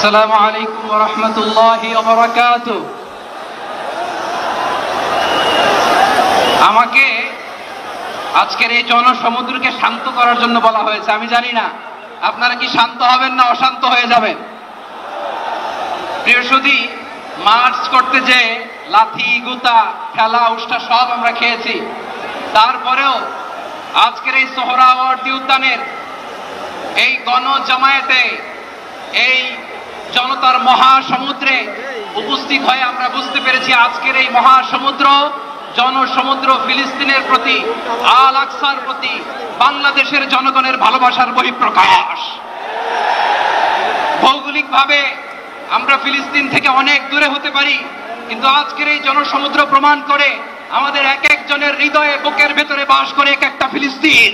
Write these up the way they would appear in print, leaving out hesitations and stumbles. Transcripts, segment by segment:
আসসালামু আলাইকুম ওয়া রাহমাতুল্লাহি ওয়া বারাকাতুহু। আমাকে আজকের এই জনসমুদ্রকে শান্ত করার জন্য বলা হয়েছে। আমি জানি না আপনারা কি শান্ত হবেন না অশান্ত হয়ে যাবেন। প্রিয় সুধী, মার্চ করতে যে লাথি গুতা খেলা উষ্টা সব আমরা খেয়েছি, তারপরেও আজকের এই সোহরাওয়ার্দী উদ্যানের এই গণজামায়াতে এই জনতার মহাসমুদ্রে উপস্থিত হয়ে আমরা বুঝতে পেরেছি আজকের এই মহাসমুদ্র জনসমুদ্র ফিলিস্তিনের প্রতি, আল আকসার প্রতি বাংলাদেশের জনগণের ভালোবাসার বহিঃপ্রকাশ। ভৌগোলিকভাবে আমরা ফিলিস্তিন থেকে অনেক দূরে হতে পারি, কিন্তু আজকের এই জনসমুদ্র প্রমাণ করে আমাদের এক একজনের হৃদয়ে বুকের ভেতরে বাস করে এক একটা ফিলিস্তিন।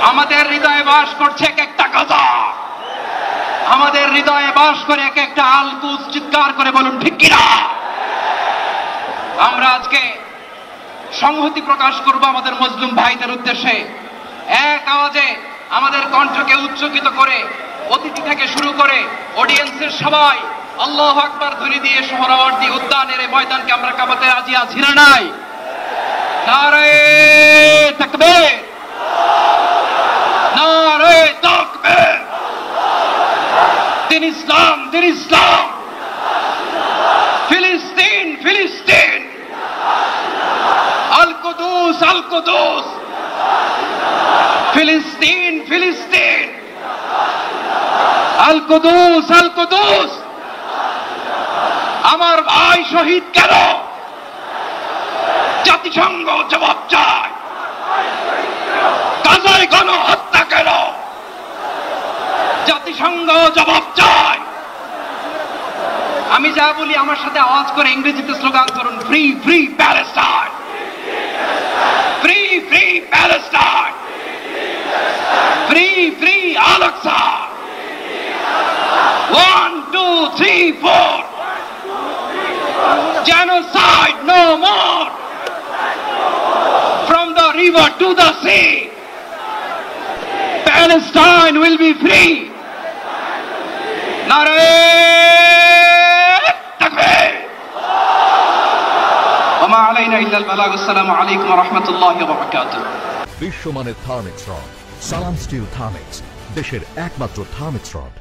আমাদের হৃদয়ে বাস করছে এক একটা গাজা, আমাদের হৃদয়ে বাস করে এক একটা আল কুদস। চিৎকার করে বলুন ঠিক কিনা। আমরা আজকে সংহতি প্রকাশ করব আমাদের মুসলিম ভাইদের উদ্দেশ্যে। এক আওয়াজে আমাদের কণ্ঠকে উচ্চকিত করে অতিথি থেকে শুরু করে অডিয়েন্সের সবাই আল্লাহু আকবার ধ্বনি দিয়ে সোহরাওয়ার্দী উদ্যানের এই ময়দানকে আমরা কাঁপাতে রাজি আছি না নাই? নারে তাকবীর, নারে তাকবীর। দিন ইসলাম, দিন ইসলাম। ফিলিস্তিন, ফিলিস্তিন। আল কুদুস, আল কুদুস। ফিলিস্তিন, ফিলিস্তিন। আল কুদুস, আল কুদুস। আমার ভাই শহীদ কেন? জাতিসংঘ জবাব চায়। গাজায় গণহত্যা কেন? জাতিসংঘ জবাব চায়। আমি যা বলি আমার সাথে আওয়াজ করে ইংরেজিতে স্লোগান করুন, free free Palestine, free free Palestine, free free Al Aqsa. 1 2 3 4, genocide no more, from the river to the sea, Palestine will be free. Nare takbir, wa ma alayna illa al-balagh. Assalamu alaykum wa rahmatullahi wa barakatuh. বিশ্বমানের Thermex rod সালাম still Thermex, দেশের একমাত্র Thermex rod.